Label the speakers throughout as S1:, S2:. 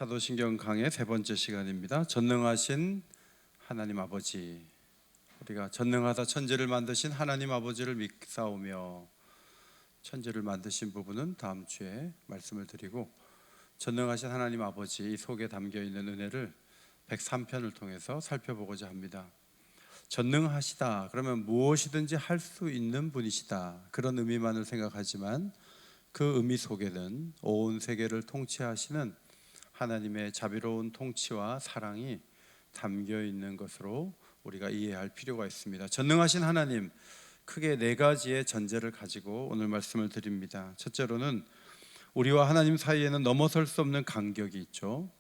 S1: 사도신경 강의 세 번째 시간입니다. 전능하신 하나님 아버지, 우리가 전능하사 천지를 만드신 하나님 아버지를 믿사오며, 천지를 만드신 부분은 다음 주에 말씀을 드리고, 전능하신 하나님 아버지 이 속에 담겨 있는 은혜를 103편을 통해서 살펴보고자 합니다. 전능하시다 그러면 무엇이든지 할 수 있는 분이시다, 그런 의미만을 생각하지만 그 의미 속에는 온 세계를 통치하시는 하나님의 자비로운 통치와 사랑이 담겨 있는 것으로 우리가 이해할 필요가 있습니다. 전능하신 하나님, 크게 네 가지의 전제를 가지고 오늘 말씀을 드립니다. 첫째로는 우리와 하나님 사이에는 넘어설 수 없는 간격이 있죠.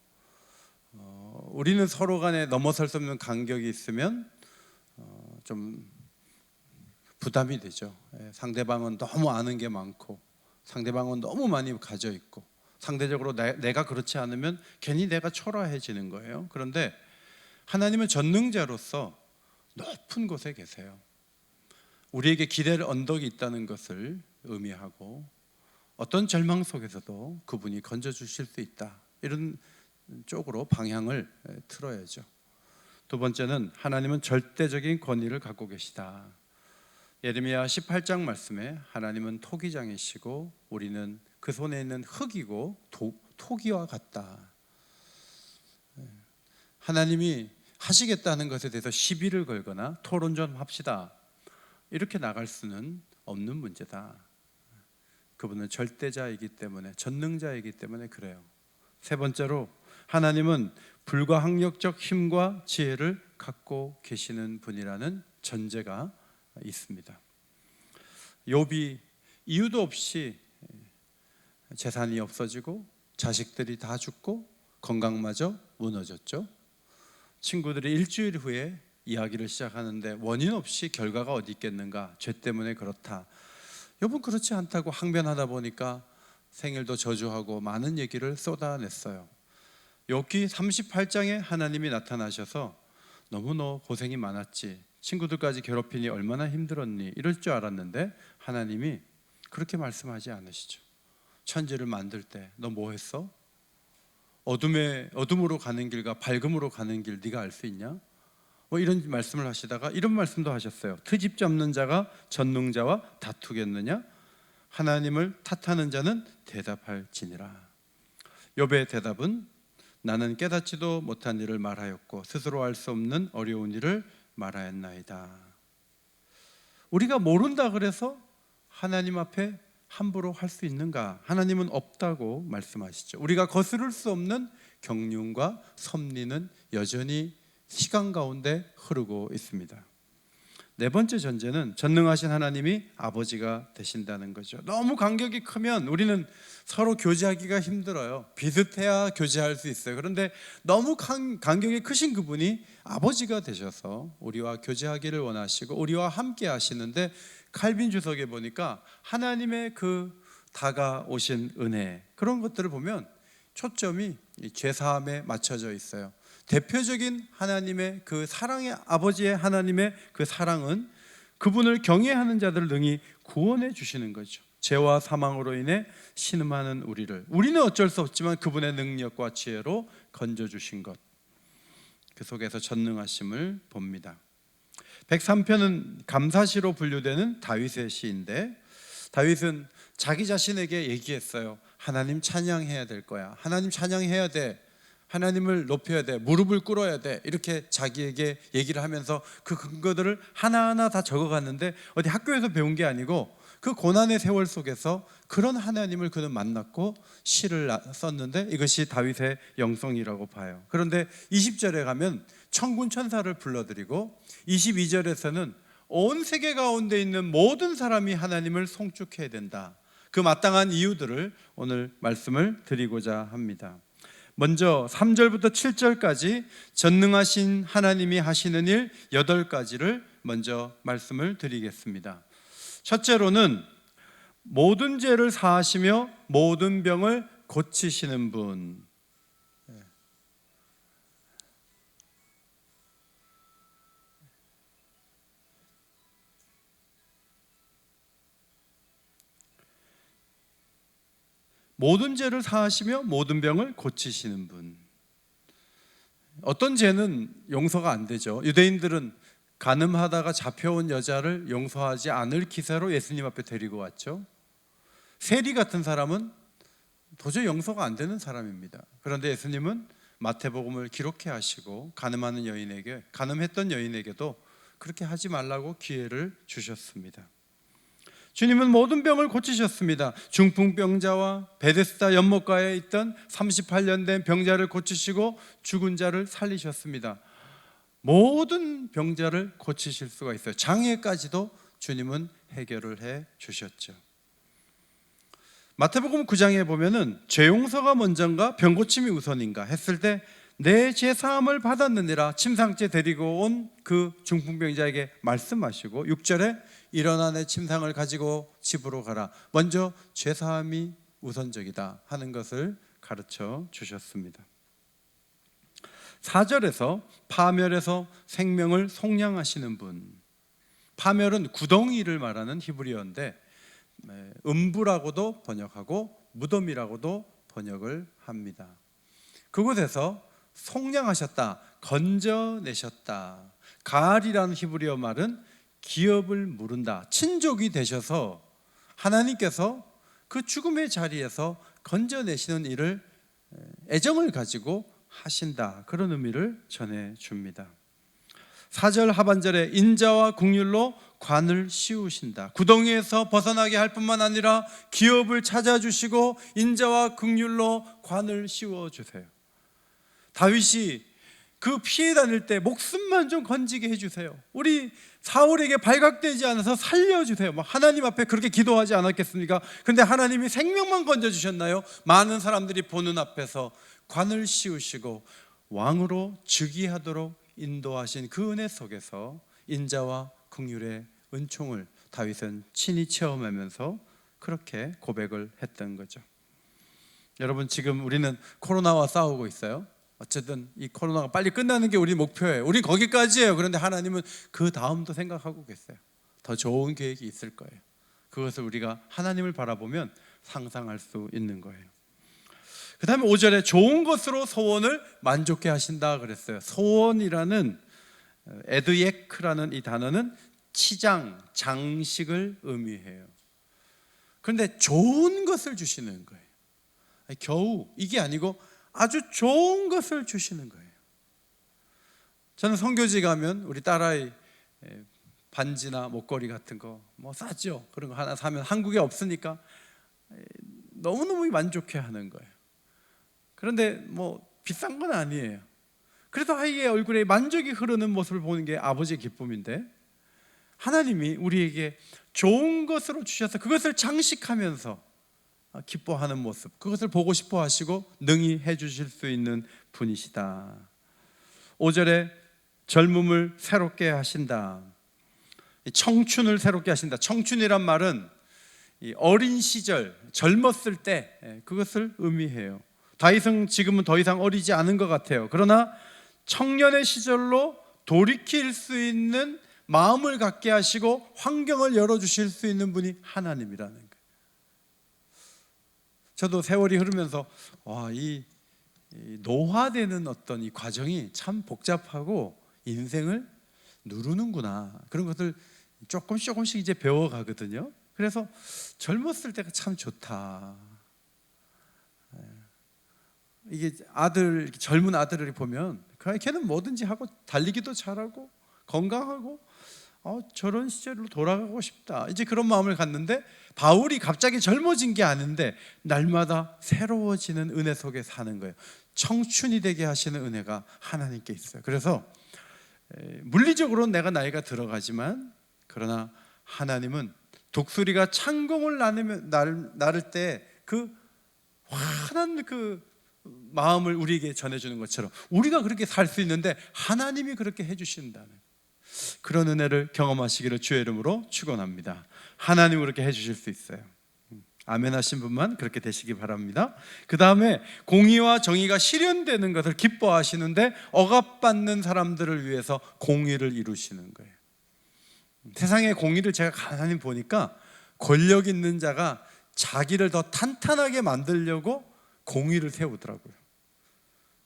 S1: 우리는 서로 간에 넘어설 수 없는 간격이 있으면 좀 부담이 되죠. 상대방은 너무 아는 게 많고, 상대방은 너무 많이 가져 있고, 상대적으로 내가 그렇지 않으면 괜히 내가 초라해지는 거예요. 그런데 하나님은 전능자로서 높은 곳에 계세요. 우리에게 기댈 언덕이 있다는 것을 의미하고, 어떤 절망 속에서도 그분이 건져주실 수 있다, 이런 쪽으로 방향을 틀어야죠. 두 번째는 하나님은 절대적인 권위를 갖고 계시다. 예레미야 18장 말씀에 하나님은 토기장이시고 우리는 그 손에 있는 흙이고 토기와 같다. 하나님이 하시겠다는 것에 대해서 시비를 걸거나 토론 좀 합시다, 이렇게 나갈 수는 없는 문제다. 그분은 절대자이기 때문에, 전능자이기 때문에 그래요. 세 번째로 하나님은 불가항력적 힘과 지혜를 갖고 계시는 분이라는 전제가 있습니다. 욥이 이유도 없이 재산이 없어지고 자식들이 다 죽고 건강마저 무너졌죠. 친구들이 일주일 후에 이야기를 시작하는데 원인 없이 결과가 어디 있겠는가, 죄 때문에 그렇다. 욥은 그렇지 않다고 항변하다 보니까 생일도 저주하고 많은 얘기를 쏟아냈어요. 욥기 38장에 하나님이 나타나셔서 너무 너 고생이 많았지, 친구들까지 괴롭히니 얼마나 힘들었니, 이럴 줄 알았는데 하나님이 그렇게 말씀하지 않으시죠. 천지를 만들 때 너 뭐 했어? 어둠으로 가는 길과 밝음으로 가는 길 네가 알 수 있냐? 이런 말씀을 하시다가 이런 말씀도 하셨어요. 트집 잡는 자가 전능자와 다투겠느냐? 하나님을 탓하는 자는 대답할지니라. 욥의 대답은 나는 깨닫지도 못한 일을 말하였고 스스로 알 수 없는 어려운 일을 말하였나이다. 우리가 모른다 그래서 하나님 앞에 함부로 할 수 있는가? 하나님은 없다고 말씀하시죠. 우리가 거스를 수 없는 경륜과 섭리는 여전히 시간 가운데 흐르고 있습니다. 네 번째 전제는 전능하신 하나님이 아버지가 되신다는 거죠. 너무 간격이 크면 우리는 서로 교제하기가 힘들어요. 비슷해야 교제할 수 있어요. 그런데 너무 간격이 크신 그분이 아버지가 되셔서 우리와 교제하기를 원하시고 우리와 함께 하시는데, 칼빈 주석에 보니까 하나님의 그 다가오신 은혜, 그런 것들을 보면 초점이 죄사함에 맞춰져 있어요. 대표적인 하나님의 그 사랑의, 아버지의 하나님의 그 사랑은 그분을 경외하는 자들을 능히 구원해 주시는 거죠. 죄와 사망으로 인해 신음하는 우리는 어쩔 수 없지만 그분의 능력과 지혜로 건져주신 것, 그 속에서 전능하심을 봅니다. 103편은 감사시로 분류되는 다윗의 시인데, 다윗은 자기 자신에게 얘기했어요. 하나님 찬양해야 될 거야, 하나님 찬양해야 돼, 하나님을 높여야 돼, 무릎을 꿇어야 돼, 이렇게 자기에게 얘기를 하면서 그 근거들을 하나하나 다 적어갔는데, 어디 학교에서 배운 게 아니고 그 고난의 세월 속에서 그런 하나님을 그는 만났고 시를 썼는데, 이것이 다윗의 영성이라고 봐요. 그런데 20절에 가면 천군 천사를 불러들이고 22절에서는 온 세계 가운데 있는 모든 사람이 하나님을 송축해야 된다, 그 마땅한 이유들을 오늘 말씀을 드리고자 합니다. 먼저 3절부터 7절까지 전능하신 하나님이 하시는 일 8가지를 먼저 말씀을 드리겠습니다. 첫째로는 모든 죄를 사하시며 모든 병을 고치시는 분. 모든 죄를 사하시며 모든 병을 고치시는 분. 어떤 죄는 용서가 안 되죠. 유대인들은 간음하다가 잡혀온 여자를 용서하지 않을 기세로 예수님 앞에 데리고 왔죠. 세리 같은 사람은 도저히 용서가 안 되는 사람입니다. 그런데 예수님은 마태복음을 기록해 하시고 간음했던 여인에게도 그렇게 하지 말라고 기회를 주셨습니다. 주님은 모든 병을 고치셨습니다. 중풍병자와 베데스다 연못가에 있던 38년 된 병자를 고치시고 죽은 자를 살리셨습니다. 모든 병자를 고치실 수가 있어요. 장애까지도 주님은 해결을 해 주셨죠. 마태복음 9장에 보면은 죄 용서가 먼저인가 병고침이 우선인가 했을 때 내 죄 사함을 받았느니라 침상째 데리고 온 그 중풍병자에게 말씀하시고 6절에 일어나 내 침상을 가지고 집으로 가라. 먼저 죄 사함이 우선적이다 하는 것을 가르쳐 주셨습니다. 4절에서 파멸에서 생명을 속량하시는 분. 파멸은 구덩이를 말하는 히브리어인데 음부라고도 번역하고 무덤이라고도 번역을 합니다. 그곳에서 속량하셨다, 건져내셨다. 가알이라는 히브리어 말은 기업을 물은다, 친족이 되셔서 하나님께서 그 죽음의 자리에서 건져내시는 일을 애정을 가지고 하신다, 그런 의미를 전해줍니다. 4절 하반절에 인자와 긍휼로 관을 씌우신다. 구덩이에서 벗어나게 할 뿐만 아니라 기업을 찾아주시고 인자와 긍휼로 관을 씌워주세요. 다윗이 그 피해 다닐 때 목숨만 좀 건지게 해주세요. 우리 사울에게 발각되지 않아서 살려주세요. 하나님 앞에 그렇게 기도하지 않았겠습니까? 그런데 하나님이 생명만 건져주셨나요? 많은 사람들이 보는 앞에서 관을 씌우시고 왕으로 즉위하도록 인도하신 그 은혜 속에서 인자와 긍휼의 은총을 다윗은 친히 체험하면서 그렇게 고백을 했던 거죠. 여러분, 지금 우리는 코로나와 싸우고 있어요. 어쨌든 이 코로나가 빨리 끝나는 게 우리 목표예요. 우리 거기까지예요. 그런데 하나님은 그 다음도 생각하고 계세요. 더 좋은 계획이 있을 거예요. 그것을 우리가 하나님을 바라보면 상상할 수 있는 거예요. 그 다음에 5절에 좋은 것으로 소원을 만족해 하신다 그랬어요. 소원이라는 에드예크라는 이 단어는 치장, 장식을 의미해요. 그런데 좋은 것을 주시는 거예요. 겨우 이게 아니고 아주 좋은 것을 주시는 거예요. 저는 선교지 가면 우리 딸아이 반지나 목걸이 같은 거 싸죠. 그런 거 하나 사면 한국에 없으니까 너무너무 만족해 하는 거예요. 그런데 비싼 건 아니에요. 그래도 아이의 얼굴에 만족이 흐르는 모습을 보는 게 아버지의 기쁨인데, 하나님이 우리에게 좋은 것으로 주셔서 그것을 장식하면서 기뻐하는 모습, 그것을 보고 싶어 하시고 능히 해주실 수 있는 분이시다. 5절에 젊음을 새롭게 하신다, 청춘을 새롭게 하신다. 청춘이란 말은 어린 시절, 젊었을 때, 그것을 의미해요. 다윗은 지금은 더 이상 어리지 않은 것 같아요. 그러나 청년의 시절로 돌이킬 수 있는 마음을 갖게 하시고 환경을 열어주실 수 있는 분이 하나님이라는 거예요. 저도 세월이 흐르면서 이 노화되는 어떤 이 과정이 참 복잡하고 인생을 누르는구나, 그런 것을 조금씩 이제 배워가거든요. 그래서 젊었을 때가 참 좋다. 이게 젊은 아들을 보면 걔는 뭐든지 하고 달리기도 잘하고 건강하고 저런 시절로 돌아가고 싶다, 이제 그런 마음을 갖는데, 바울이 갑자기 젊어진 게 아닌데 날마다 새로워지는 은혜 속에 사는 거예요. 청춘이 되게 하시는 은혜가 하나님께 있어요. 그래서 물리적으로는 내가 나이가 들어가지만, 그러나 하나님은 독수리가 창공을 나를 때 그 환한 그 마음을 우리에게 전해주는 것처럼 우리가 그렇게 살 수 있는데 하나님이 그렇게 해주신다는 그런 은혜를 경험하시기를 주의 이름으로 축원합니다. 하나님이 그렇게 해주실 수 있어요. 아멘 하신 분만 그렇게 되시기 바랍니다. 그 다음에 공의와 정의가 실현되는 것을 기뻐하시는데 억압받는 사람들을 위해서 공의를 이루시는 거예요. 세상의 공의를 제가 가만히 보니까 권력 있는 자가 자기를 더 탄탄하게 만들려고 공의를 세우더라고요.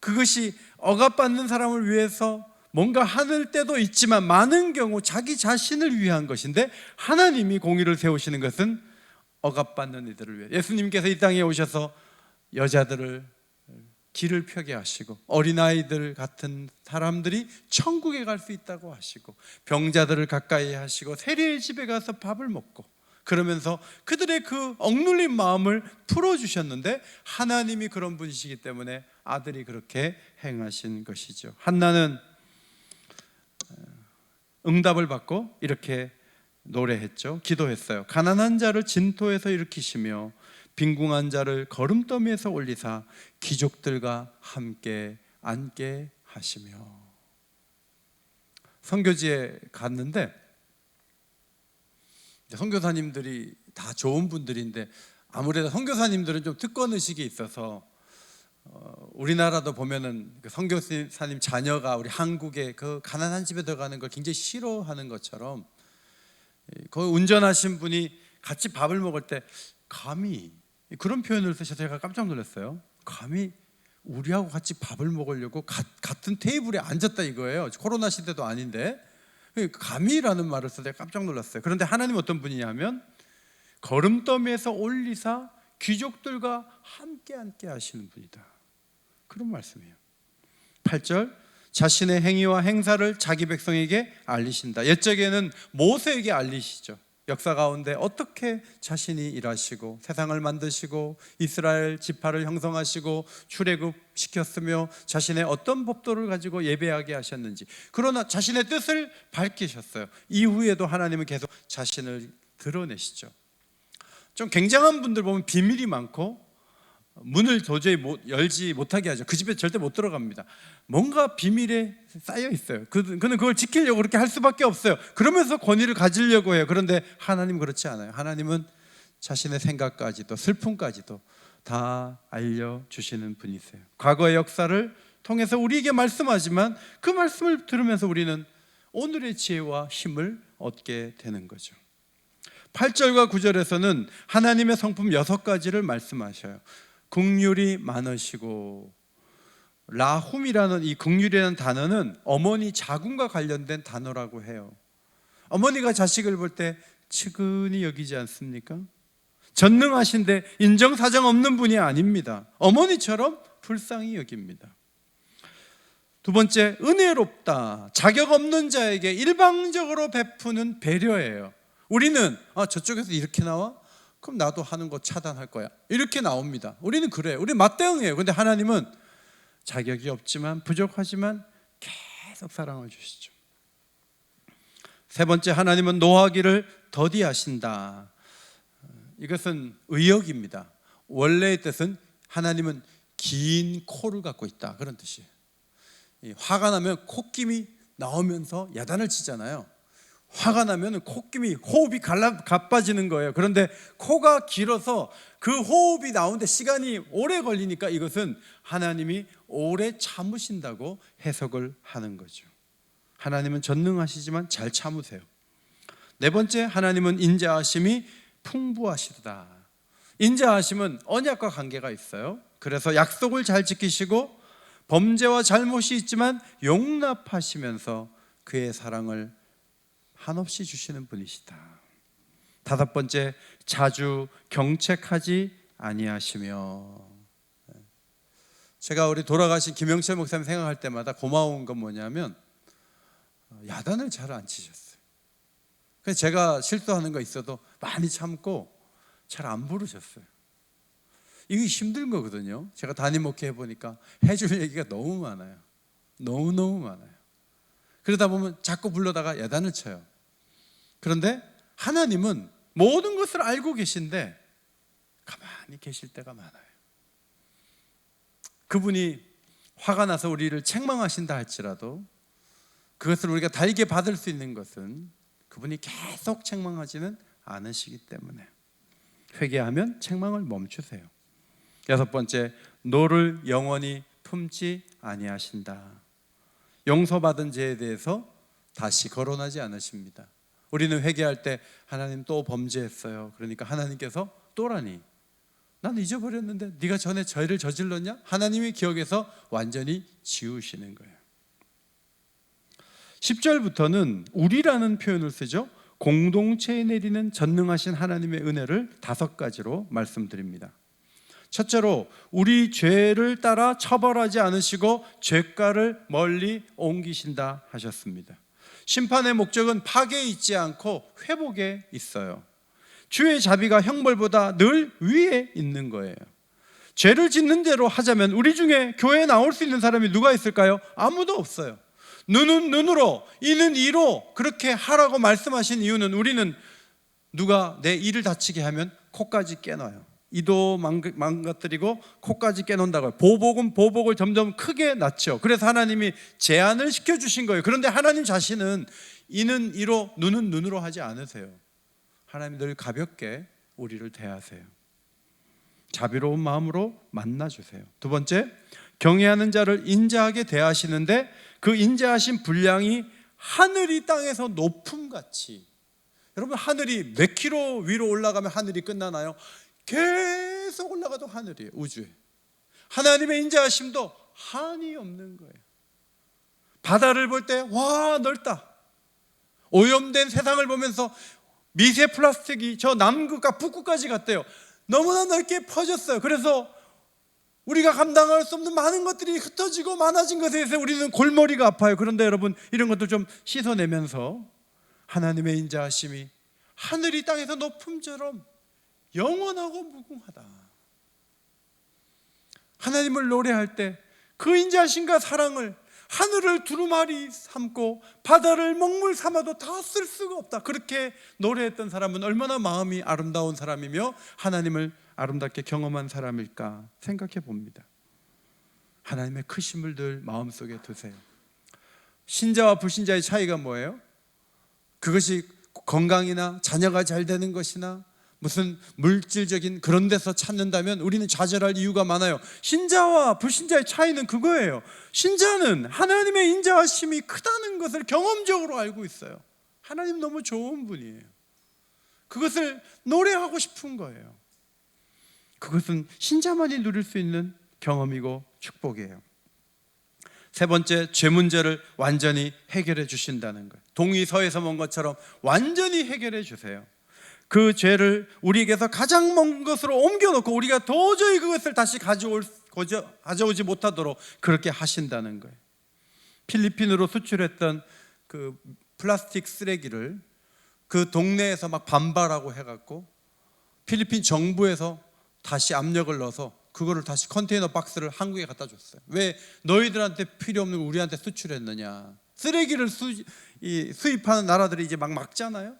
S1: 그것이 억압받는 사람을 위해서 뭔가 하늘 때도 있지만 많은 경우 자기 자신을 위한 것인데, 하나님이 공의를 세우시는 것은 억압받는 이들을 위해. 예수님께서 이 땅에 오셔서 여자들을 길을 펴게 하시고, 어린아이들 같은 사람들이 천국에 갈 수 있다고 하시고, 병자들을 가까이 하시고, 세리의 집에 가서 밥을 먹고, 그러면서 그들의 그 억눌린 마음을 풀어주셨는데, 하나님이 그런 분이시기 때문에 아들이 그렇게 행하신 것이죠. 한나는 응답을 받고 이렇게 노래했죠. 기도했어요. 가난한 자를 진토에서 일으키시며 빈궁한 자를 거름더미에서 올리사 귀족들과 함께 앉게 하시며. 선교지에 갔는데 선교사님들이 다 좋은 분들인데, 아무래도 선교사님들은 좀 특권의식이 있어서 우리나라도 보면은 그 선교사님 자녀가 우리 한국의 그 가난한 집에 들어가는 걸 굉장히 싫어하는 것처럼, 그 운전하신 분이 같이 밥을 먹을 때 감히 그런 표현을 쓰셔서 제가 깜짝 놀랐어요. 감히 우리하고 같이 밥을 먹으려고 같은 테이블에 앉았다 이거예요. 코로나 시대도 아닌데 감히라는 말을 써서 제가 깜짝 놀랐어요. 그런데 하나님 어떤 분이냐 하면 거름더미에서 올리사 귀족들과 함께 앉게 하시는 분이다, 그런 말씀이에요. 8절, 자신의 행위와 행사를 자기 백성에게 알리신다. 옛적에는 모세에게 알리시죠. 역사 가운데 어떻게 자신이 일하시고 세상을 만드시고 이스라엘 지파를 형성하시고 출애굽시켰으며 자신의 어떤 법도를 가지고 예배하게 하셨는지, 그러나 자신의 뜻을 밝히셨어요. 이후에도 하나님은 계속 자신을 드러내시죠. 좀 굉장한 분들 보면 비밀이 많고 문을 도저히 열지 못하게 하죠. 그 집에 절대 못 들어갑니다. 뭔가 비밀에 쌓여 있어요. 그는 그걸 지키려고 그렇게 할 수밖에 없어요. 그러면서 권위를 가지려고 해요. 그런데 하나님은 그렇지 않아요. 하나님은 자신의 생각까지도 슬픔까지도 다 알려주시는 분이세요. 과거의 역사를 통해서 우리에게 말씀하지만 그 말씀을 들으면서 우리는 오늘의 지혜와 힘을 얻게 되는 거죠. 8절과 9절에서는 하나님의 성품 6가지를 말씀하셔요. 긍휼이 많으시고, 라훔이라는 이 긍휼이라는 단어는 어머니 자궁과 관련된 단어라고 해요. 어머니가 자식을 볼 때 측은히 여기지 않습니까? 전능하신데 인정사정 없는 분이 아닙니다. 어머니처럼 불쌍히 여깁니다. 두 번째, 은혜롭다. 자격 없는 자에게 일방적으로 베푸는 배려예요. 우리는 저쪽에서 이렇게 나와? 그럼 나도 하는 거 차단할 거야, 이렇게 나옵니다. 우리는 그래요. 우리 맞대응해요. 그런데 하나님은 자격이 없지만 부족하지만 계속 사랑을 주시죠. 세 번째, 하나님은 노하기를 더디하신다. 이것은 의역입니다. 원래의 뜻은 하나님은 긴 코를 갖고 있다, 그런 뜻이에요. 화가 나면 콧김이 나오면서 야단을 치잖아요. 화가 나면 콧김이, 호흡이 가빠지는 거예요. 그런데 코가 길어서 그 호흡이 나오는데 시간이 오래 걸리니까 이것은 하나님이 오래 참으신다고 해석을 하는 거죠. 하나님은 전능하시지만 잘 참으세요. 네 번째, 하나님은 인자하심이 풍부하시다. 인자하심은 언약과 관계가 있어요. 그래서 약속을 잘 지키시고 범죄와 잘못이 있지만 용납하시면서 그의 사랑을 한없이 주시는 분이시다. 다섯 번째, 자주 경책하지 아니하시며. 제가 우리 돌아가신 김영철 목사님 생각할 때마다 고마운 건 뭐냐면 야단을 잘 안 치셨어요. 그래서 제가 실수하는 거 있어도 많이 참고 잘 안 부르셨어요. 이게 힘든 거거든요. 제가 담임 목회 해보니까 해줄 얘기가 너무 많아요. 너무너무 많아요. 그러다 보면 자꾸 불러다가 야단을 쳐요. 그런데 하나님은 모든 것을 알고 계신데 가만히 계실 때가 많아요. 그분이 화가 나서 우리를 책망하신다 할지라도 그것을 우리가 달게 받을 수 있는 것은 그분이 계속 책망하지는 않으시기 때문에 회개하면 책망을 멈추세요. 여섯 번째, 노를 영원히 품지 아니하신다. 용서받은 죄에 대해서 다시 거론하지 않으십니다. 우리는 회개할 때 하나님 또 범죄했어요. 그러니까 하나님께서 또라니 난 잊어버렸는데 네가 전에 죄를 저질렀냐? 하나님이 기억에서 완전히 지우시는 거예요. 10절부터는 우리라는 표현을 쓰죠. 공동체에 내리는 전능하신 하나님의 은혜를 5가지로 말씀드립니다. 첫째로 우리 죄를 따라 처벌하지 않으시고 죄가를 멀리 옮기신다 하셨습니다. 심판의 목적은 파괴에 있지 않고 회복에 있어요. 주의 자비가 형벌보다 늘 위에 있는 거예요. 죄를 짓는 대로 하자면 우리 중에 교회에 나올 수 있는 사람이 누가 있을까요? 아무도 없어요. 눈은 눈으로, 이는 이로 그렇게 하라고 말씀하신 이유는 우리는 누가 내 이를 다치게 하면 코까지 깨놔요. 이도 망가뜨리고 코까지 깨놓는다고요. 보복은 보복을 점점 크게 낳죠. 그래서 하나님이 제한을 시켜주신 거예요. 그런데 하나님 자신은 이는 이로, 눈은 눈으로 하지 않으세요. 하나님 늘 가볍게 우리를 대하세요. 자비로운 마음으로 만나주세요. 두 번째, 경외하는 자를 인자하게 대하시는데 그 인자하신 분량이 하늘이 땅에서 높음같이. 여러분, 하늘이 몇 킬로 위로 올라가면 하늘이 끝나나요? 계속 올라가도 하늘이에요. 우주에 하나님의 인자하심도 한이 없는 거예요. 바다를 볼 때 와 넓다. 오염된 세상을 보면서 미세 플라스틱이 저 남극과 북극까지 갔대요. 너무나 넓게 퍼졌어요. 그래서 우리가 감당할 수 없는 많은 것들이 흩어지고 많아진 것에 대해서 우리는 골머리가 아파요. 그런데 여러분, 이런 것도 좀 씻어내면서 하나님의 인자하심이 하늘이 땅에서 높음처럼 영원하고 무궁하다. 하나님을 노래할 때 그 인자하심과 사랑을 하늘을 두루마리 삼고 바다를 먹물 삼아도 다 쓸 수가 없다. 그렇게 노래했던 사람은 얼마나 마음이 아름다운 사람이며 하나님을 아름답게 경험한 사람일까 생각해 봅니다. 하나님의 크심을 늘 마음속에 두세요. 신자와 불신자의 차이가 뭐예요? 그것이 건강이나 자녀가 잘 되는 것이나 무슨 물질적인 그런 데서 찾는다면 우리는 좌절할 이유가 많아요. 신자와 불신자의 차이는 그거예요. 신자는 하나님의 인자하심이 크다는 것을 경험적으로 알고 있어요. 하나님 너무 좋은 분이에요. 그것을 노래하고 싶은 거예요. 그것은 신자만이 누릴 수 있는 경험이고 축복이에요. 세 번째, 죄 문제를 완전히 해결해 주신다는 거예요. 동의서에서 본 것처럼 완전히 해결해 주세요. 그 죄를 우리에게서 가장 먼 것으로 옮겨놓고 우리가 도저히 그것을 다시 가져오지 못하도록 그렇게 하신다는 거예요. 필리핀으로 수출했던 그 플라스틱 쓰레기를 그 동네에서 막 반발하고 해갖고 필리핀 정부에서 다시 압력을 넣어서 그거를 다시 컨테이너 박스를 한국에 갖다 줬어요. 왜 너희들한테 필요 없는 걸 우리한테 수출했느냐. 쓰레기를 수입하는 나라들이 이제 막 막잖아요.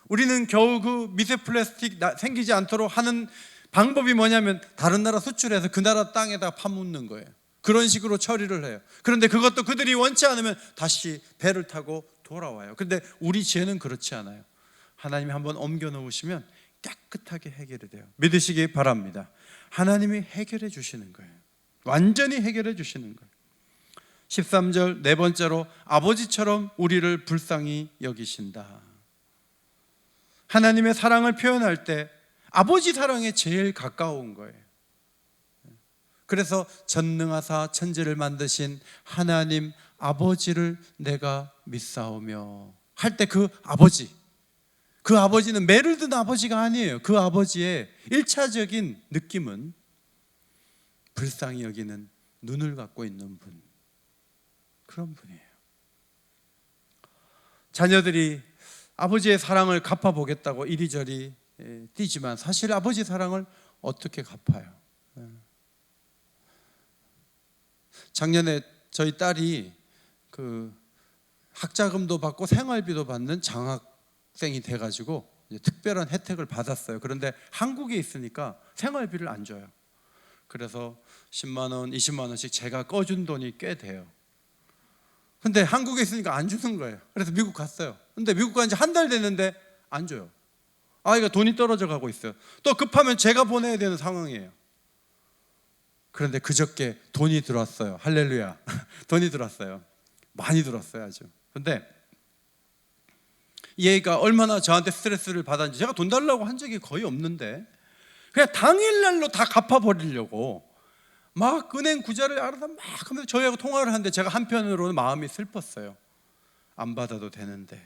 S1: 우리는 겨우 그 미세 플라스틱 생기지 않도록 하는 방법이 뭐냐면 다른 나라 수출해서 그 나라 땅에다 파묻는 거예요. 그런 식으로 처리를 해요. 그런데 그것도 그들이 원치 않으면 다시 배를 타고 돌아와요. 그런데 우리 죄는 그렇지 않아요. 하나님이 한번 옮겨 놓으시면 깨끗하게 해결이 돼요. 믿으시기 바랍니다. 하나님이 해결해 주시는 거예요. 완전히 해결해 주시는 거예요. 13절 네 번째로 아버지처럼 우리를 불쌍히 여기신다. 하나님의 사랑을 표현할 때 아버지 사랑에 제일 가까운 거예요. 그래서 전능하사 천지를 만드신 하나님 아버지를 내가 믿사오며 할 때 그 아버지는 매를 든 아버지가 아니에요. 그 아버지의 1차적인 느낌은 불쌍히 여기는 눈을 갖고 있는 분, 그런 분이에요. 자녀들이 아버지의 사랑을 갚아보겠다고 이리저리 뛰지만 사실 아버지 사랑을 어떻게 갚아요? 작년에 저희 딸이 그 학자금도 받고 생활비도 받는 장학생이 돼가지고 이제 특별한 혜택을 받았어요. 그런데 한국에 있으니까 생활비를 안 줘요. 그래서 10만 원, 20만 원씩 제가 꺼준 돈이 꽤 돼요. 근데 한국에 있으니까 안 주는 거예요. 그래서 미국 갔어요. 근데 미국 간 지 한 달 됐는데 안 줘요. 아이가 돈이 떨어져 가고 있어요. 또 급하면 제가 보내야 되는 상황이에요. 그런데 그저께 돈이 들어왔어요. 할렐루야. 돈이 들어왔어요. 많이 들어왔어요, 아주. 근데 이 애가 얼마나 저한테 스트레스를 받았는지, 제가 돈 달라고 한 적이 거의 없는데 그냥 당일날로 다 갚아버리려고 막 은행 구자를 알아서 막 하면서 저희하고 통화를 하는데 제가 한편으로는 마음이 슬펐어요. 안 받아도 되는데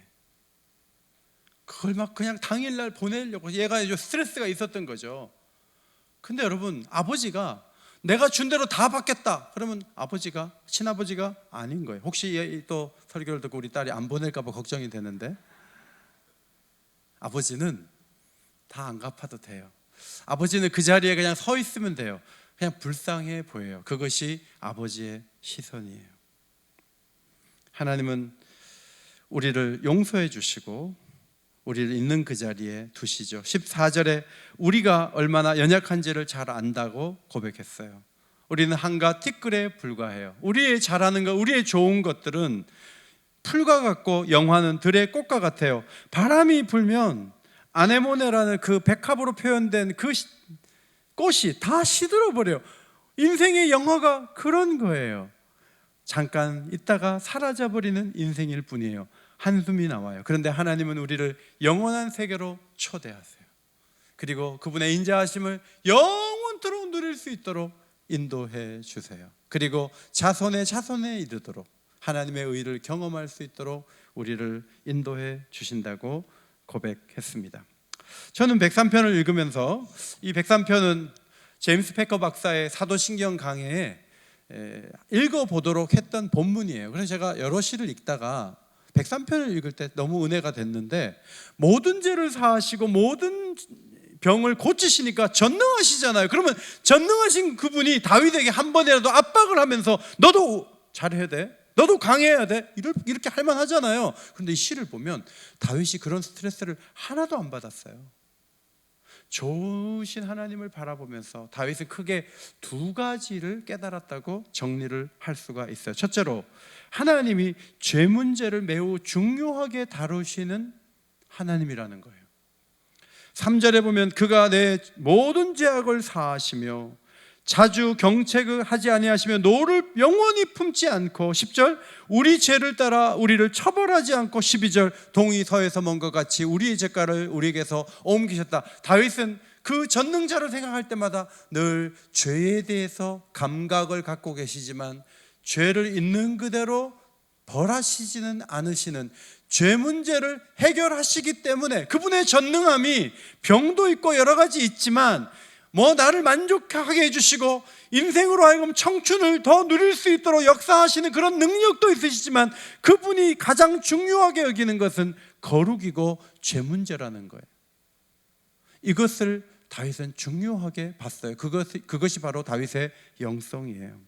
S1: 그걸 막 그냥 당일날 보내려고 얘가 스트레스가 있었던 거죠. 근데 여러분, 아버지가 내가 준 대로 다 받겠다 그러면 아버지가, 친아버지가 아닌 거예요. 혹시 또 설교를 듣고 우리 딸이 안 보낼까 봐 걱정이 되는데, 아버지는 다 안 갚아도 돼요. 아버지는 그 자리에 그냥 서 있으면 돼요. 그냥 불쌍해 보여요. 그것이 아버지의 시선이에요. 하나님은 우리를 용서해 주시고 우리를 있는 그 자리에 두시죠. 14절에 우리가 얼마나 연약한지를 잘 안다고 고백했어요. 우리는 한가 티끌에 불과해요. 우리의 잘하는 것, 우리의 좋은 것들은 풀과 같고 영화는 들의 꽃과 같아요. 바람이 불면 아네모네라는 그 백합으로 표현된 그 꽃이 다 시들어버려요. 인생의 영화가 그런 거예요. 잠깐 있다가 사라져버리는 인생일 뿐이에요. 한숨이 나와요. 그런데 하나님은 우리를 영원한 세계로 초대하세요. 그리고 그분의 인자하심을 영원토록 누릴 수 있도록 인도해 주세요. 그리고 자손의 자손에 이르도록 하나님의 의를 경험할 수 있도록 우리를 인도해 주신다고 고백했습니다. 저는 103편을 읽으면서, 이 103편은 제임스 패커 박사의 사도신경 강해에 읽어보도록 했던 본문이에요. 그래서 제가 여러 시를 읽다가 103편을 읽을 때 너무 은혜가 됐는데, 모든 죄를 사하시고 모든 병을 고치시니까 전능하시잖아요. 그러면 전능하신 그분이 다윗에게 한 번이라도 압박을 하면서 너도 잘해야 돼, 너도 강해야 돼, 이렇게 할 만하잖아요. 그런데 이 시를 보면 다윗이 그런 스트레스를 하나도 안 받았어요. 좋으신 하나님을 바라보면서 다윗은 크게 두 가지를 깨달았다고 정리를 할 수가 있어요. 첫째로, 하나님이 죄 문제를 매우 중요하게 다루시는 하나님이라는 거예요. 3절에 보면 그가 내 모든 죄악을 사하시며 자주 경책을 하지 아니하시며 노를 영원히 품지 않고, 10절 우리 죄를 따라 우리를 처벌하지 않고, 12절 동이 서에서 먼 것 같이 우리의 죄가를 우리에게서 옮기셨다. 다윗은 그 전능자를 생각할 때마다 늘 죄에 대해서 감각을 갖고 계시지만 죄를 있는 그대로 벌하시지는 않으시는, 죄 문제를 해결하시기 때문에 그분의 전능함이 병도 있고 여러 가지 있지만 나를 만족하게 해주시고 인생으로 하여금 청춘을 더 누릴 수 있도록 역사하시는 그런 능력도 있으시지만, 그분이 가장 중요하게 여기는 것은 거룩이고 죄 문제라는 거예요. 이것을 다윗은 중요하게 봤어요. 그것이 바로 다윗의 영성이에요.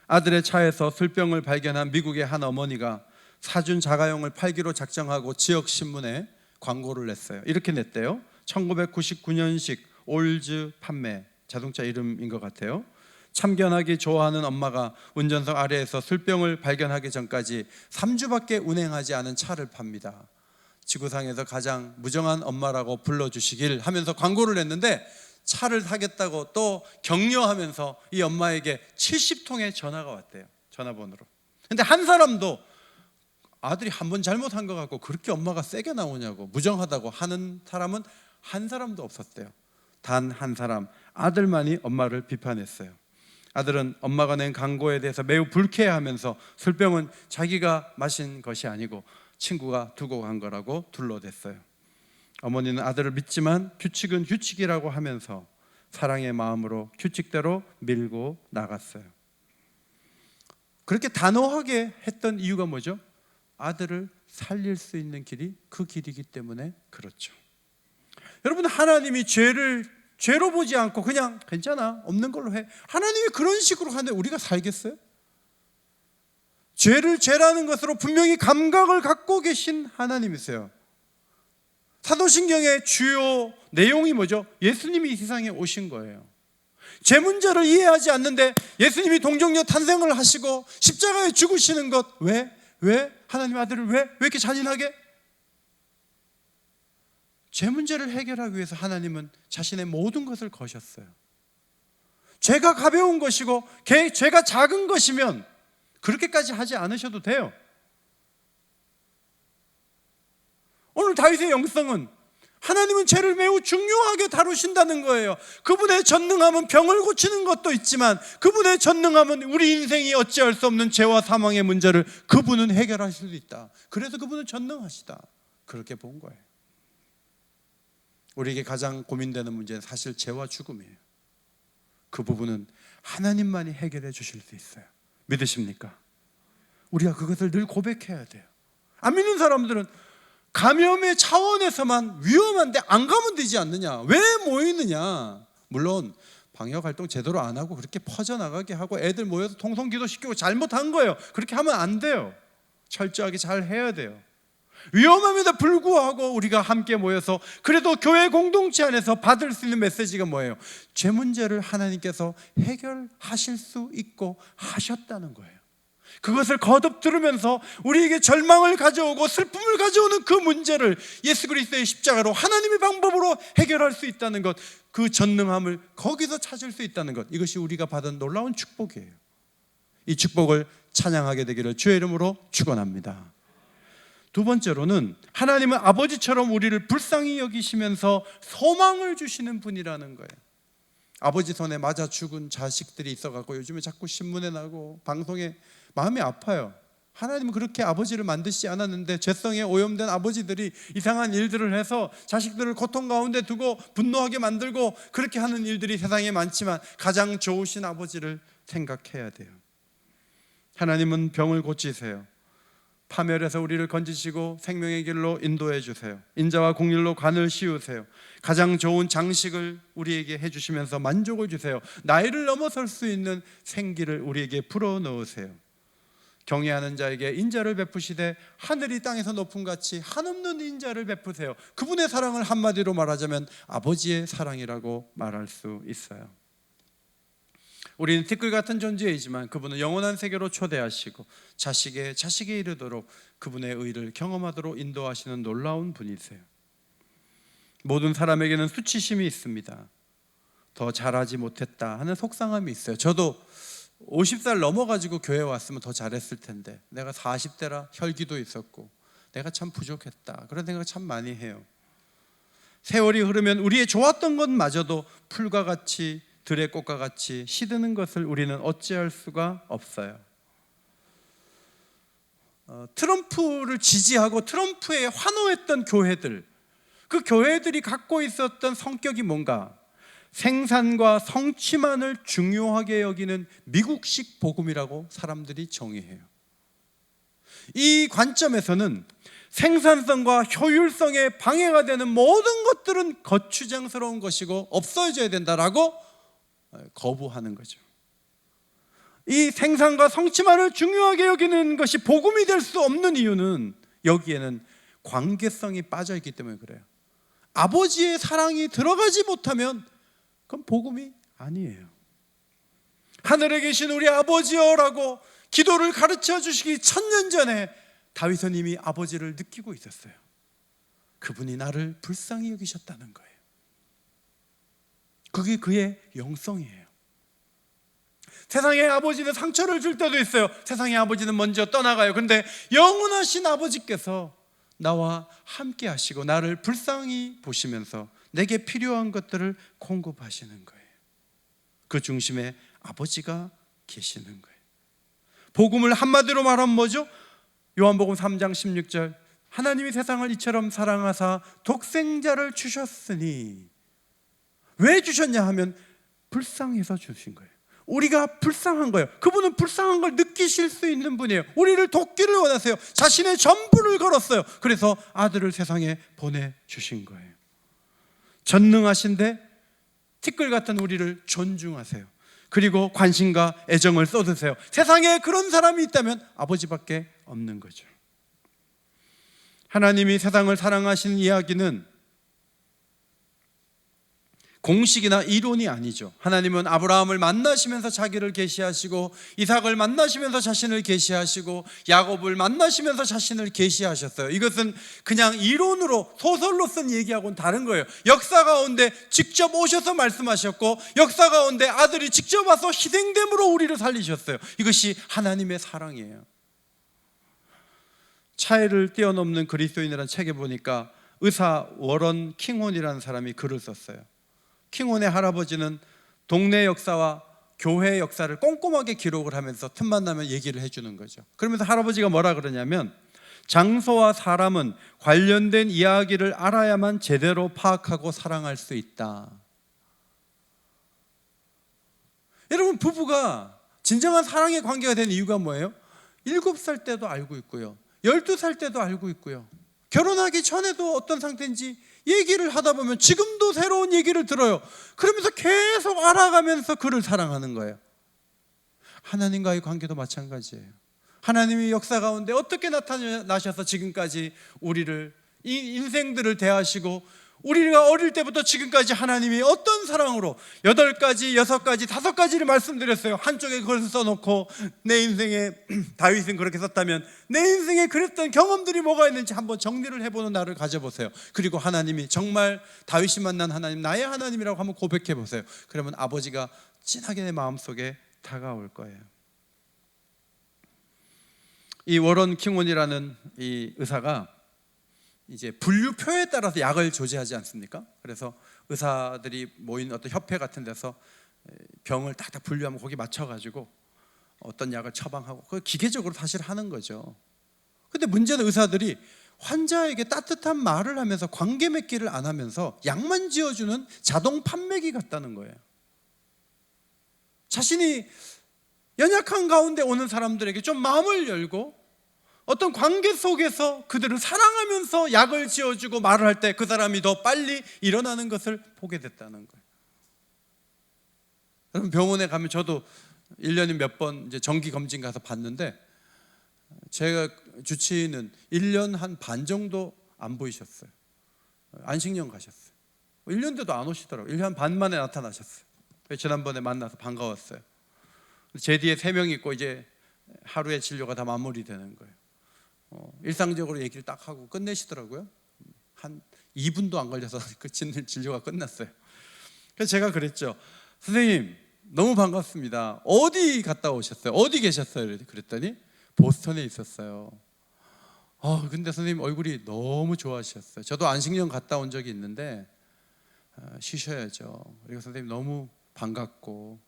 S1: 아들의 차에서 술병을 발견한 미국의 한 어머니가 사준 자가용을 팔기로 작정하고 지역신문에 광고를 냈어요. 이렇게 냈대요. 1999년식 올즈 판매, 자동차 이름인 것 같아요. 참견하기 좋아하는 엄마가 운전석 아래에서 술병을 발견하기 전까지 3주밖에 운행하지 않은 차를 팝니다. 지구상에서 가장 무정한 엄마라고 불러주시길 하면서 광고를 냈는데, 차를 사겠다고 또 격려하면서 이 엄마에게 70통의 전화가 왔대요. 전화번호로. 근데 한 사람도 아들이 한 번 잘못한 것 같고 그렇게 엄마가 세게 나오냐고, 무정하다고 하는 사람은 한 사람도 없었대요. 단 한 사람, 아들만이 엄마를 비판했어요. 아들은 엄마가 낸 광고에 대해서 매우 불쾌해하면서 술병은 자기가 마신 것이 아니고 친구가 두고 간 거라고 둘러댔어요. 어머니는 아들을 믿지만 규칙은 규칙이라고 하면서 사랑의 마음으로 규칙대로 밀고 나갔어요. 그렇게 단호하게 했던 이유가 뭐죠? 아들을 살릴 수 있는 길이 그 길이기 때문에 그렇죠. 여러분, 하나님이 죄로 보지 않고 그냥 괜찮아, 없는 걸로 해, 하나님이 그런 식으로 하는데 우리가 살겠어요? 죄를 죄라는 것으로 분명히 감각을 갖고 계신 하나님이세요. 사도신경의 주요 내용이 뭐죠? 예수님이 이 세상에 오신 거예요. 죄 문제를 이해하지 않는데 예수님이 동정녀 탄생을 하시고 십자가에 죽으시는 것, 왜? 하나님 아들을 왜 이렇게 잔인하게? 죄 문제를 해결하기 위해서 하나님은 자신의 모든 것을 거셨어요. 죄가 가벼운 것이고 죄가 작은 것이면 그렇게까지 하지 않으셔도 돼요. 오늘 다윗의 영성은 하나님은 죄를 매우 중요하게 다루신다는 거예요. 그분의 전능함은 병을 고치는 것도 있지만 그분의 전능함은 우리 인생이 어찌할 수 없는 죄와 사망의 문제를 그분은 해결하실 수 있다. 그래서 그분은 전능하시다. 그렇게 본 거예요. 우리에게 가장 고민되는 문제는 사실 죄와 죽음이에요. 그 부분은 하나님만이 해결해 주실 수 있어요. 믿으십니까? 우리가 그것을 늘 고백해야 돼요. 안 믿는 사람들은 감염의 차원에서만 위험한데 안 가면 되지 않느냐, 왜 모이느냐. 물론 방역활동 제대로 안 하고 그렇게 퍼져나가게 하고 애들 모여서 통성기도 시키고 잘못한 거예요. 그렇게 하면 안 돼요. 철저하게 잘 해야 돼요. 위험함에도 불구하고 우리가 함께 모여서 그래도 교회 공동체 안에서 받을 수 있는 메시지가 뭐예요? 죄 문제를 하나님께서 해결하실 수 있고 하셨다는 거예요. 그것을 거듭 들으면서 우리에게 절망을 가져오고 슬픔을 가져오는 그 문제를 예수 그리스도의 십자가로 하나님의 방법으로 해결할 수 있다는 것, 그 전능함을 거기서 찾을 수 있다는 것, 이것이 우리가 받은 놀라운 축복이에요. 이 축복을 찬양하게 되기를 주의 이름으로 축원합니다. 두 번째로는 하나님은 아버지처럼 우리를 불쌍히 여기시면서 소망을 주시는 분이라는 거예요. 아버지 손에 맞아 죽은 자식들이 있어갖고 요즘에 자꾸 신문에 나고 방송에 마음이 아파요. 하나님은 그렇게 아버지를 만드시지 않았는데 죄성에 오염된 아버지들이 이상한 일들을 해서 자식들을 고통 가운데 두고 분노하게 만들고 그렇게 하는 일들이 세상에 많지만 가장 좋으신 아버지를 생각해야 돼요. 하나님은 병을 고치세요. 파멸에서 우리를 건지시고 생명의 길로 인도해 주세요. 인자와 공일로 관을 씌우세요. 가장 좋은 장식을 우리에게 해주시면서 만족을 주세요. 나이를 넘어설 수 있는 생기를 우리에게 불어넣으세요. 경외하는 자에게 인자를 베푸시되 하늘이 땅에서 높음 같이 한없는 인자를 베푸세요. 그분의 사랑을 한마디로 말하자면 아버지의 사랑이라고 말할 수 있어요. 우리는 티끌 같은 존재이지만 그분은 영원한 세계로 초대하시고 자식에 이르도록 그분의 의를 경험하도록 인도하시는 놀라운 분이세요. 모든 사람에게는 수치심이 있습니다. 더 잘하지 못했다 하는 속상함이 있어요. 저도 50살 넘어가지고 교회 왔으면 더 잘했을 텐데, 내가 40대라 혈기도 있었고 내가 참 부족했다, 그런 생각 참 많이 해요. 세월이 흐르면 우리의 좋았던 것마저도 풀과 같이, 들의 꽃과 같이 시드는 것을 우리는 어찌할 수가 없어요. 트럼프를 지지하고 트럼프에 환호했던 교회들, 그 교회들이 갖고 있었던 성격이 뭔가? 생산과 성취만을 중요하게 여기는 미국식 복음이라고 사람들이 정의해요. 이 관점에서는 생산성과 효율성에 방해가 되는 모든 것들은 거추장스러운 것이고 없어져야 된다라고 거부하는 거죠. 이 생산과 성취만을 중요하게 여기는 것이 복음이 될 수 없는 이유는 여기에는 관계성이 빠져 있기 때문에 그래요. 아버지의 사랑이 들어가지 못하면 그건 복음이 아니에요. 하늘에 계신 우리 아버지여라고 기도를 가르쳐 주시기 1000년 전에 다윗은 이미 아버지를 느끼고 있었어요. 그분이 나를 불쌍히 여기셨다는 거예요. 그게 그의 영성이에요. 세상의 아버지는 상처를 줄 때도 있어요. 세상의 아버지는 먼저 떠나가요. 그런데 영원하신 아버지께서 나와 함께 하시고 나를 불쌍히 보시면서 내게 필요한 것들을 공급하시는 거예요. 그 중심에 아버지가 계시는 거예요. 복음을 한마디로 말하면 뭐죠? 요한복음 3장 16절, 하나님이 세상을 이처럼 사랑하사 독생자를 주셨으니, 왜 주셨냐 하면 불쌍해서 주신 거예요. 우리가 불쌍한 거예요. 그분은 불쌍한 걸 느끼실 수 있는 분이에요. 우리를 돕기를 원하세요. 자신의 전부를 걸었어요. 그래서 아들을 세상에 보내주신 거예요. 전능하신데 티끌 같은 우리를 존중하세요. 그리고 관심과 애정을 쏟으세요. 세상에 그런 사람이 있다면 아버지밖에 없는 거죠. 하나님이 세상을 사랑하시는 이야기는 공식이나 이론이 아니죠. 하나님은 아브라함을 만나시면서 자기를 계시하시고, 이삭을 만나시면서 자신을 계시하시고, 야곱을 만나시면서 자신을 계시하셨어요. 이것은 그냥 이론으로 소설로 쓴 얘기하고는 다른 거예요. 역사 가운데 직접 오셔서 말씀하셨고, 역사 가운데 아들이 직접 와서 희생됨으로 우리를 살리셨어요. 이것이 하나님의 사랑이에요. 차이를 뛰어넘는 그리스도인이라는 책에 보니까 의사 워런 킹혼이라는 사람이 글을 썼어요. 킹혼의 할아버지는 동네 역사와 교회 역사를 꼼꼼하게 기록을 하면서 틈만 나면 얘기를 해주는 거죠. 그러면서 할아버지가 뭐라 그러냐면, 장소와 사람은 관련된 이야기를 알아야만 제대로 파악하고 사랑할 수 있다. 여러분, 부부가 진정한 사랑의 관계가 된 이유가 뭐예요? 7살 때도 알고 있고요, 12살 때도 알고 있고요, 결혼하기 전에도 어떤 상태인지 얘기를 하다 보면 지금도 새로운 얘기를 들어요. 그러면서 계속 알아가면서 그를 사랑하는 거예요. 하나님과의 관계도 마찬가지예요. 하나님이 역사 가운데 어떻게 나타나셔서 지금까지 우리를, 이 인생들을 대하시고, 우리가 어릴 때부터 지금까지 하나님이 어떤 사랑으로 8가지, 6가지, 5가지를 말씀드렸어요. 한쪽에 그걸 써놓고 내 인생에 다윗은 그렇게 썼다면 내 인생에 그랬던 경험들이 뭐가 있는지 한번 정리를 해보는 날을 가져보세요. 그리고 하나님이 정말 다윗이 만난 하나님, 나의 하나님이라고 한번 고백해 보세요. 그러면 아버지가 진하게 내 마음속에 다가올 거예요. 이 워런 킹혼이라는 이 의사가 이제 분류표에 따라서 약을 조제하지 않습니까? 그래서 의사들이 모인 어떤 협회 같은 데서 병을 딱딱 분류하면 거기 맞춰가지고 어떤 약을 처방하고, 그걸 기계적으로 사실 하는 거죠. 근데 문제는 의사들이 환자에게 따뜻한 말을 하면서 관계 맺기를 안 하면서 약만 지어주는 자동 판매기 같다는 거예요. 자신이 연약한 가운데 오는 사람들에게 좀 마음을 열고 어떤 관계 속에서 그들을 사랑하면서 약을 지어주고 말을 할 때 그 사람이 더 빨리 일어나는 것을 보게 됐다는 거예요. 여러분, 병원에 가면 저도 1년에 몇 번 이제 정기 검진 가서 봤는데, 제가 주치의는 1년 한 반 정도 안 보이셨어요. 안식년 가셨어요. 1년 돼도 안 오시더라고요. 1년 반 만에 나타나셨어요. 지난번에 만나서 반가웠어요. 제 뒤에 3명 있고 이제 하루의 진료가 다 마무리되는 거예요. 일상적으로 얘기를 딱 하고 끝내시더라고요. 한 2분도 안 걸려서 그 진료가 끝났어요. 그래서 제가 그랬죠. 선생님, 너무 반갑습니다. 어디 갔다 오셨어요? 어디 계셨어요? 그랬더니 보스턴에 있었어요. 근데 선생님 얼굴이 너무 좋아하셨어요. 저도 안식년 갔다 온 적이 있는데 쉬셔야죠. 그리고 선생님 너무 반갑고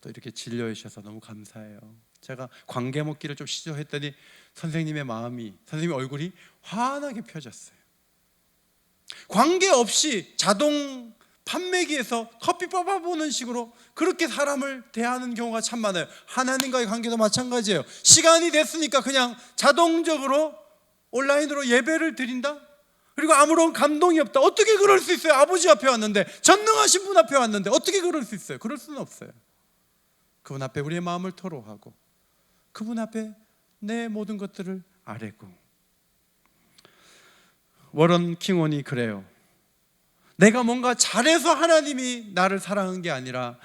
S1: 또 이렇게 진료해 주셔서 너무 감사해요. 제가 관계 묻기를 좀 시도했더니 선생님의 마음이, 선생님의 얼굴이 환하게 펴졌어요. 관계 없이 자동 판매기에서 커피 뽑아보는 식으로 그렇게 사람을 대하는 경우가 참 많아요. 하나님과의 관계도 마찬가지예요. 시간이 됐으니까 그냥 자동적으로 온라인으로 예배를 드린다? 그리고 아무런 감동이 없다. 어떻게 그럴 수 있어요? 아버지 앞에 왔는데, 전능하신 분 앞에 왔는데 어떻게 그럴 수 있어요? 그럴 수는 없어요. 그분 앞에 우리의 마음을 토로하고 그분 앞에 내 모든 것들을 아뢰고. 워런 킹혼이 그래요. 내가 뭔가 잘해서 하나님이 나를 사랑한 게 아니라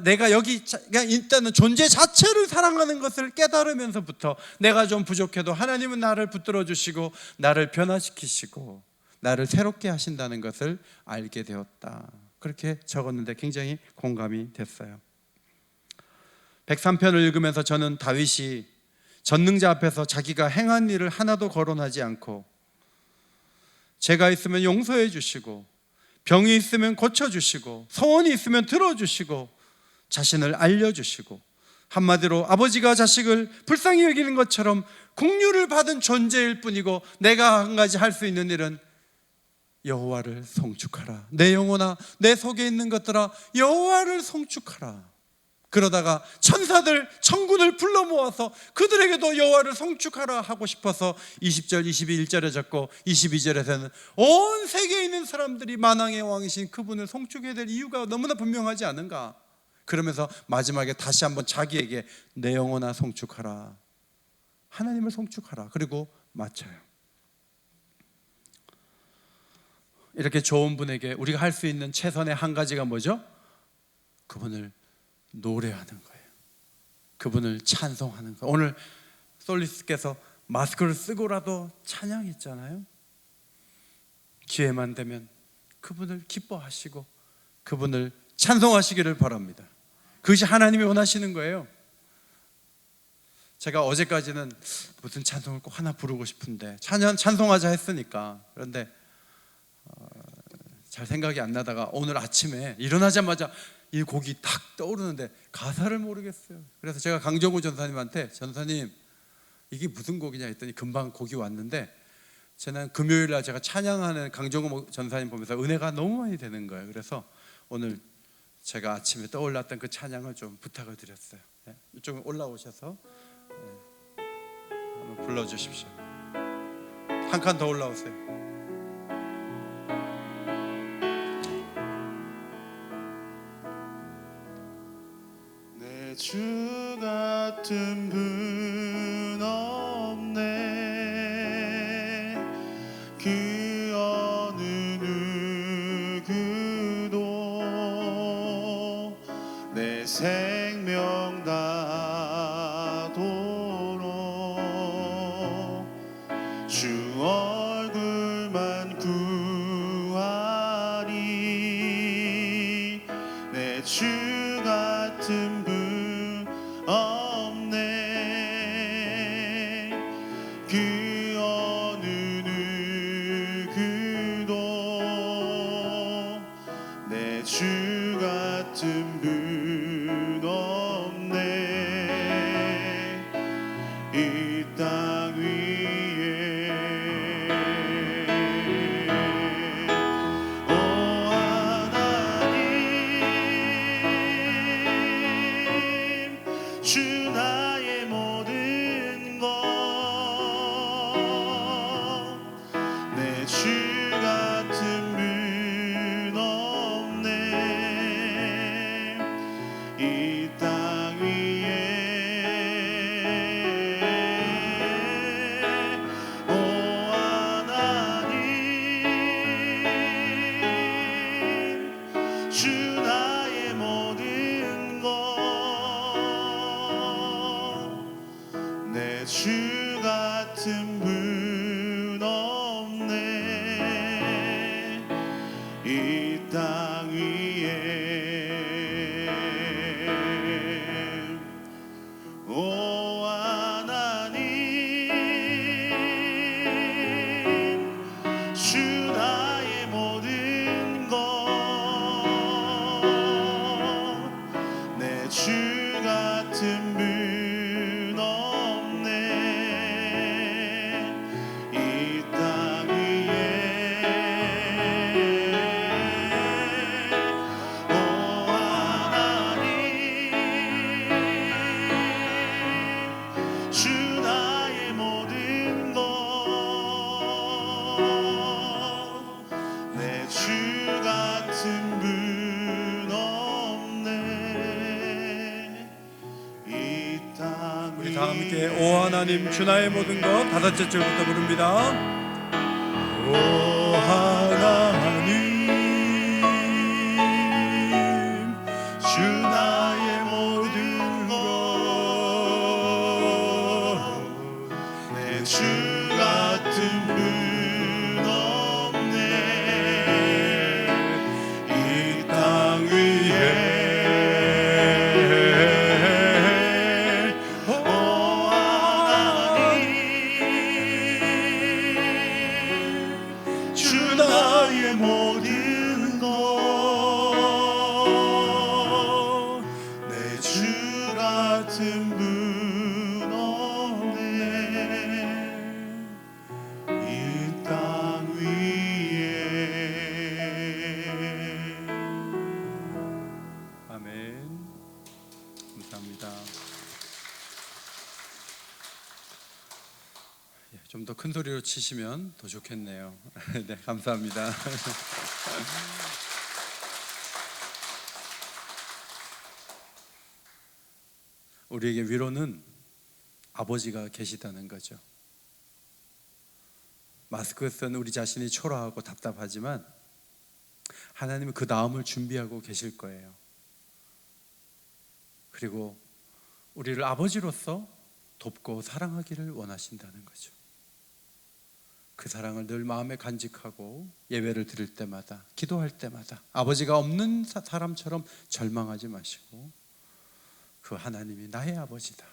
S1: 내가 여기 그냥 일단은 존재 자체를 사랑하는 것을 깨달으면서부터 내가 좀 부족해도 하나님은 나를 붙들어 주시고 나를 변화시키시고 나를 새롭게 하신다는 것을 알게 되었다. 그렇게 적었는데 굉장히 공감이 됐어요. 103편을 읽으면서 저는 다윗이 전능자 앞에서 자기가 행한 일을 하나도 거론하지 않고 죄가 있으면 용서해 주시고 병이 있으면 고쳐주시고 소원이 있으면 들어주시고 자신을 알려주시고, 한마디로 아버지가 자식을 불쌍히 여기는 것처럼 긍휼을 받은 존재일 뿐이고, 내가 한 가지 할 수 있는 일은 여호와를 송축하라. 내 영혼아, 내 속에 있는 것들아, 여호와를 송축하라. 그러다가 천사들, 천군을 불러 모아서 그들에게도 여호와를 송축하라 하고 싶어서 20절, 21절에 적고 22절에서는 온 세계에 있는 사람들이 만왕의 왕이신 그분을 송축해야 될 이유가 너무나 분명하지 않은가. 그러면서 마지막에 다시 한번 자기에게 내 영혼아 송축하라, 하나님을 송축하라. 그리고 마쳐요. 이렇게 좋은 분에게 우리가 할 수 있는 최선의 한 가지가 뭐죠? 그분을 노래하는 거예요. 그분을 찬송하는 거예요. 오늘 솔리스께서 마스크를 쓰고라도 찬양했잖아요. 기회만 되면 그분을 기뻐하시고 그분을 찬송하시기를 바랍니다. 그것이 하나님이 원하시는 거예요. 제가 어제까지는 무슨 찬송을 꼭 하나 부르고 싶은데 찬송하자 했으니까, 그런데 잘 생각이 안 나다가 오늘 아침에 일어나자마자 이 곡이 탁 떠오르는데 가사를 모르겠어요. 그래서 제가 강정우 전사님한테 전사님 이게 무슨 곡이냐 했더니 금방 곡이 왔는데 저는 금요일 날 제가 찬양하는 강정우 전사님 보면서 은혜가 너무 많이 되는 거예요. 그래서 오늘 제가 아침에 떠올랐던 그 찬양을 좀 부탁을 드렸어요. 이쪽 올라오셔서 한번 불러주십시오. 한 칸 더 올라오세요.
S2: 내 주 같은 분 없네. 그 어느 누구도 내 생명 다도록 주 얼굴만 구하리. 내 주 같은 분 없네. 그 어느 누구도 내 주 같은 분 없네. 이 땅 위에 오 하나님, 주 나의 모든 것. 내 주 같은 분 없네. 이 땅 위에 오 하나님, 주 나의 모든 것. 내 주 같은 분 없네. 이 땅 위에 오 하나님, 주 나의 모든 것. 내 주 같은 분 없네. 이 땅 위에 오 하나님, 주 나의 모든 것. 내 주 같은 분 없네. 이 땅
S1: 우리 다 함께 오 하나님 주 나의 모든 것 다섯째 줄부터 부릅니다. 오 하나님,
S2: 주 나의 모든 것. 내 주 같은 분 없네. 이 땅 위에 오 하나님, 주 나의 모든 것. 내 주 같은 분 없네. 이 땅 위에
S1: 아멘. 감사합니다. 좀 더 큰 소리로 치시면 더 좋겠네요. 네, 감사합니다. 우리에게 위로는 아버지가 계시다는 거죠. 마스크에 쓴 우리 자신이 초라하고 답답하지만 하나님은 그 다음을 준비하고 계실 거예요. 그리고 우리를 아버지로서 돕고 사랑하기를 원하신다는 거죠. 그 사랑을 늘 마음에 간직하고 예배를 드릴 때마다, 기도할 때마다 아버지가 없는 사람처럼 절망하지 마시고 그 하나님이 나의 아버지다,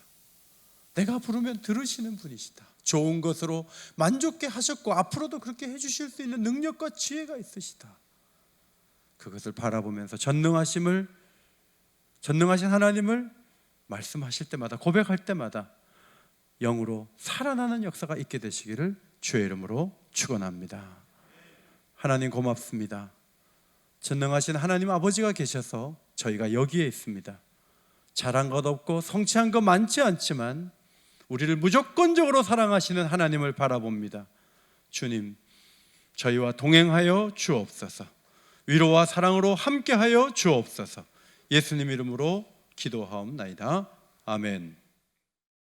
S1: 내가 부르면 들으시는 분이시다, 좋은 것으로 만족케 하셨고 앞으로도 그렇게 해주실 수 있는 능력과 지혜가 있으시다, 그것을 바라보면서 전능하신 하나님을 말씀하실 때마다, 고백할 때마다 영으로 살아나는 역사가 있게 되시기를 주의 이름으로 축원합니다. 하나님 고맙습니다. 전능하신 하나님 아버지가 계셔서 저희가 여기에 있습니다. 잘한 것 없고 성취한 것 많지 않지만 우리를 무조건적으로 사랑하시는 하나님을 바라봅니다. 주님, 저희와 동행하여 주옵소서. 위로와 사랑으로 함께하여 주옵소서. 예수님 이름으로 기도하옵나이다. 아멘.